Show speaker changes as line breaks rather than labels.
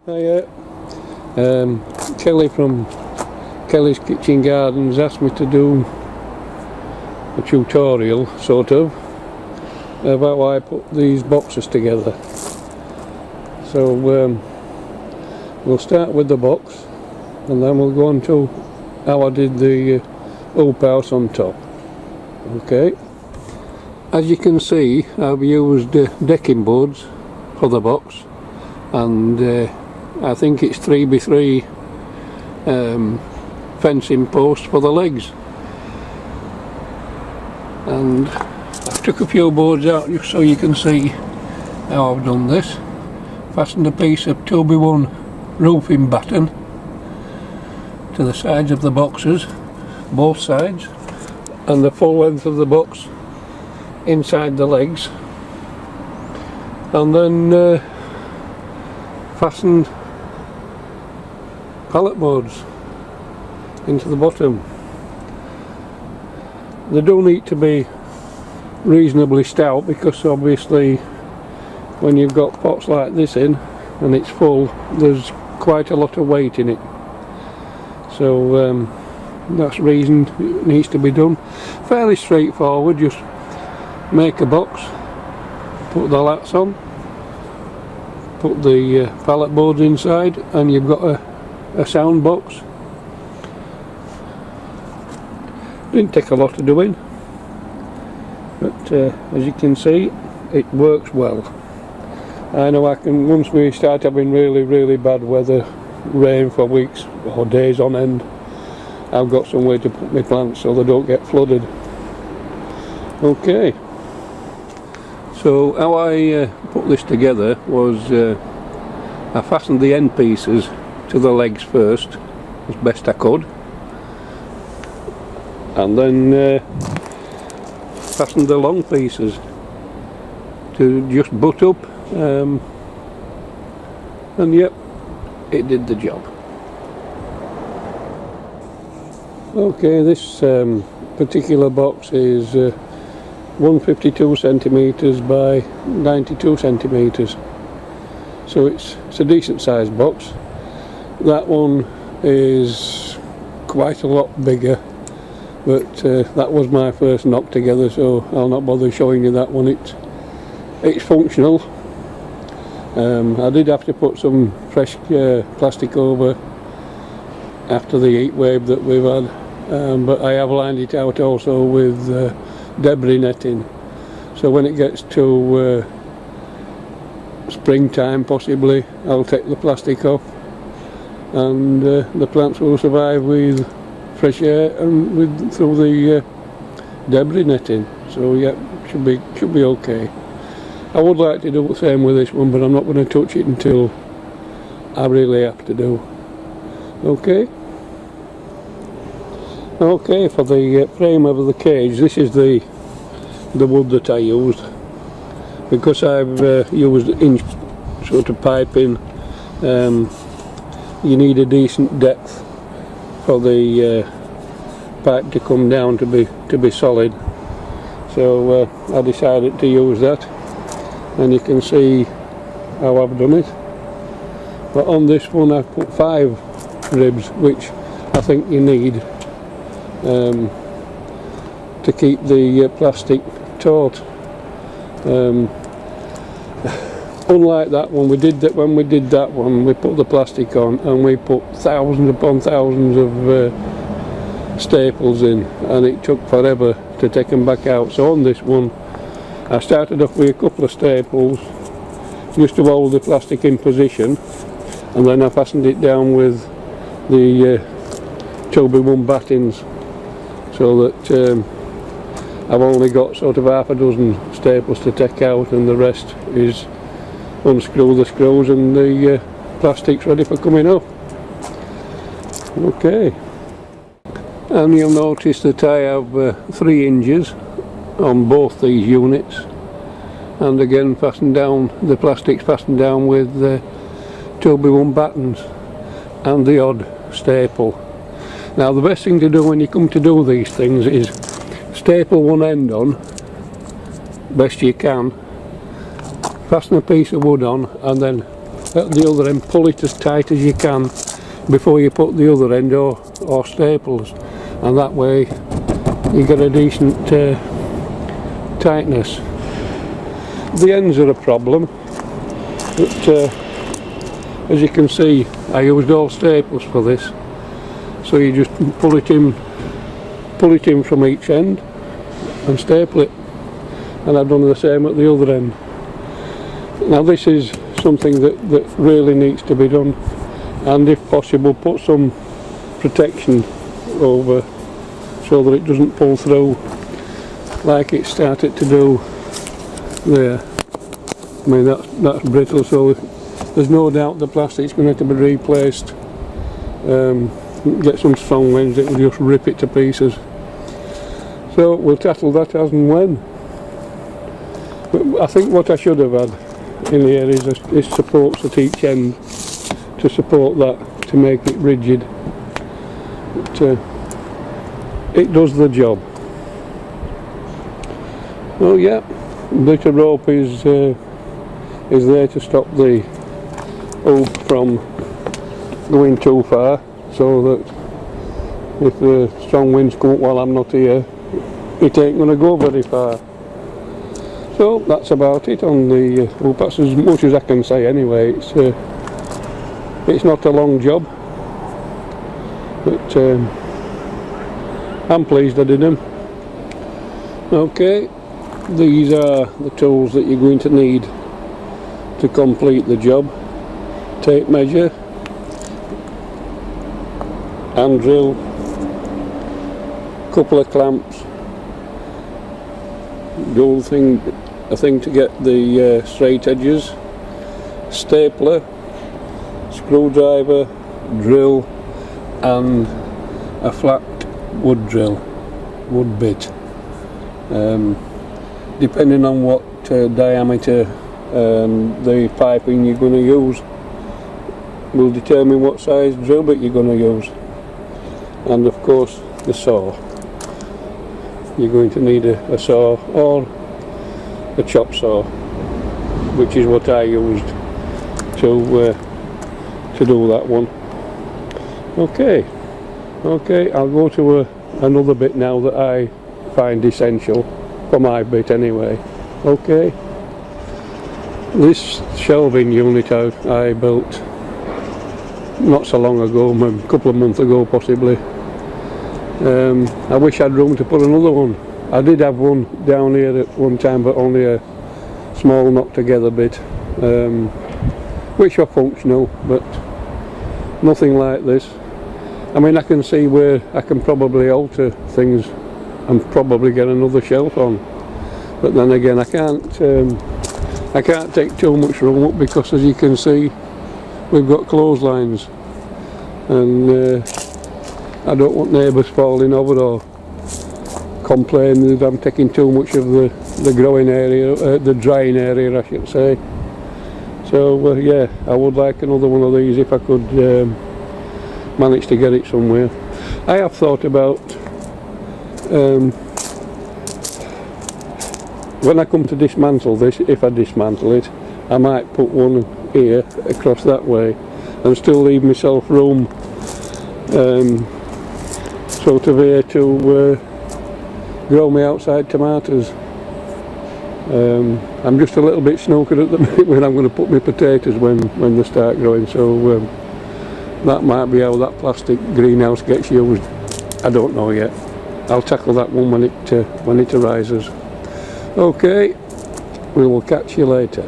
Hiya. Kelly from Kelly's Kitchen Gardens asked me to do a tutorial, sort of, about why I put these boxes together. So we'll start with the box and then we'll go on to how I did the hoop house on top. Okay. As you can see, I've used decking boards for the box, and I think it's 3x3 fencing posts for the legs. And I took a few boards out just so you can see how I've done this. Fastened a piece of 2x1 roofing batten to the sides of the boxes, both sides, and the full length of the box inside the legs, and then fastened pallet boards into the bottom. They do need to be reasonably stout, because obviously when you've got pots like this in and it's full, there's quite a lot of weight in it. So that's the reason it needs to be done. Fairly straightforward, just make a box, put the lats on, put the pallet boards inside, and you've got a sound box. Didn't take a lot of doing, but as you can see, it works well. I know I can, once we start having really bad weather, rain for weeks or days on end, I've got somewhere to put my plants so they don't get flooded. Okay, so how I put this together was I fastened the end pieces to the legs first as best I could, and then fastened the long pieces to just butt up, and yep, it did the job. Okay, this particular box is 152 centimeters by 92 centimeters, so it's a decent sized box. That one is quite a lot bigger, but that was my first knock together, so I'll not bother showing you that one. It's functional. I did have to put some fresh plastic over after the heat wave that we've had, but I have lined it out also with debris netting, so when it gets to springtime possibly, I'll take the plastic off, and the plants will survive with fresh air and through the debris netting. So yeah, should be okay. I would like to do the same with this one, but I'm not going to touch it until I really have to do. Okay. Okay, for the frame of the cage, this is the wood that I used, because I've used inch sort of piping. You need a decent depth for the pipe to come down to be solid. So I decided to use that, and you can see how I've done it. But on this one I've put 5 ribs, which I think you need to keep the plastic taut. Unlike that one, when we did that one, we put the plastic on and we put thousands upon thousands of staples in, and it took forever to take them back out. So on this one, I started off with a couple of staples just to hold the plastic in position, and then I fastened it down with the 2x1 battens, so that I've only got sort of half a dozen staples to take out, and the rest is unscrew the screws and the plastic's ready for coming off. Okay, and you'll notice that I have 3 hinges on both these units, and again fastened down, the plastic's fastened down with 2x1 battens and the odd staple. Now the best thing to do when you come to do these things is staple one end on best you can, fasten a piece of wood on, and then at the other end, pull it as tight as you can before you put the other end, or staples, and that way you get a decent tightness. The ends are a problem, but as you can see, I used all staples for this, so you just pull it in from each end and staple it, and I've done the same at the other end. Now this is something that really needs to be done, and if possible put some protection over so that it doesn't pull through like it started to do there. I mean, that's brittle, so there's no doubt the plastic's going to have to be replaced. Get some strong ones that will just rip it to pieces. So we'll tackle that as and when. But I think what I should have had in here is supports at each end to support that, to make it rigid. But, it does the job. Oh yeah, bit of rope is there to stop the hoop from going too far, so that if the strong winds come up while I'm not here, it ain't going to go very far. So that's about it on the hoop. That's as much as I can say anyway. It's not a long job, but I'm pleased I did them. Okay, these are the tools that you're going to need to complete the job. Tape measure, hand drill, couple of clamps, a thing to get the straight edges, stapler, screwdriver, drill, and a flat wood bit. Depending on what diameter the piping you're going to use will determine what size drill bit you're going to use, and of course the saw. You're going to need a saw or a chop saw, which is what I used to do that one. Okay, I'll go to another bit now that I find essential for my bit anyway. Okay, this shelving unit I built not so long ago, a couple of months ago possibly. I wish I had room to put another one. I did have one down here at one time, but only a small knock together bit, which are functional, but nothing like this. I mean, I can see where I can probably alter things and probably get another shelf on, but then again I can't take too much room up, because as you can see we've got clotheslines, and I don't want neighbours falling over or complaining that I'm taking too much of the growing area, the drying area I should say. So yeah, I would like another one of these if I could manage to get it somewhere. I have thought about when I come to dismantle this, if I dismantle it, I might put one here across that way and still leave myself room sort of here to grow my outside tomatoes. I'm just a little bit snookered at the minute when I'm going to put my potatoes when they start growing, so that might be how that plastic greenhouse gets used. I don't know yet. I'll tackle that one when it arises. Okay, we will catch you later.